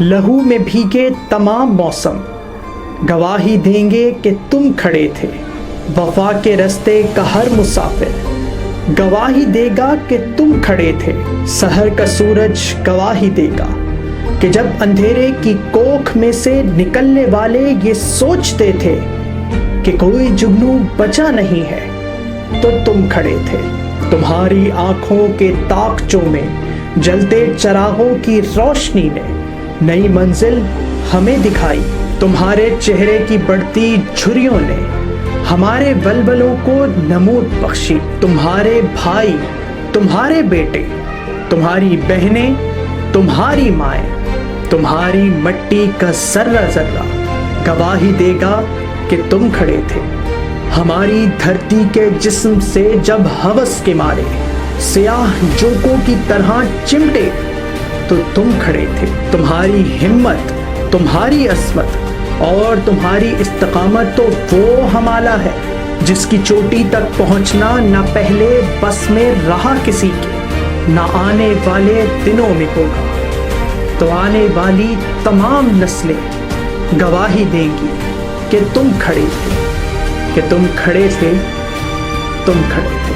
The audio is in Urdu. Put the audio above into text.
لہو میں بھیگے تمام موسم گواہی دیں گے کہ تم کھڑے تھے. وفا کے رستے کا ہر مسافر گواہی دے گا کہ تم کھڑے تھے. سحر کا سورج گواہی دے گا کہ جب اندھیرے کی کوکھ میں سے نکلنے والے یہ سوچتے تھے کہ کوئی جگنو بچا نہیں ہے تو تم کھڑے تھے. تمہاری آنکھوں کے تاکچوں میں جلتے چراغوں کی روشنی نے نئی منزل ہمیں دکھائی. تمہارے چہرے کی بڑھتی جھریوں نے ہمارے ولولوں کو نمود بخشی. تمہارے بھائی، تمہارے بیٹے، تمہاری بہنیں، تمہاری مائیں، تمہاری مٹی کا ذرہ ذرہ گواہی دے گا کہ تم کھڑے تھے. ہماری دھرتی کے جسم سے جب ہوس کے مارے سیاہ جوکوں کی طرح چمٹے تو تم کھڑے تھے. تمہاری ہمت، تمہاری عصمت اور تمہاری استقامت تو وہ ہمالہ ہے جس کی چوٹی تک پہنچنا نہ پہلے بس میں رہا کسی کے نہ آنے والے دنوں میں ہوگا. تو آنے والی تمام نسلیں گواہی دیں گی کہ تم کھڑے تھے، کہ تم کھڑے تھے، تم کھڑے تھے.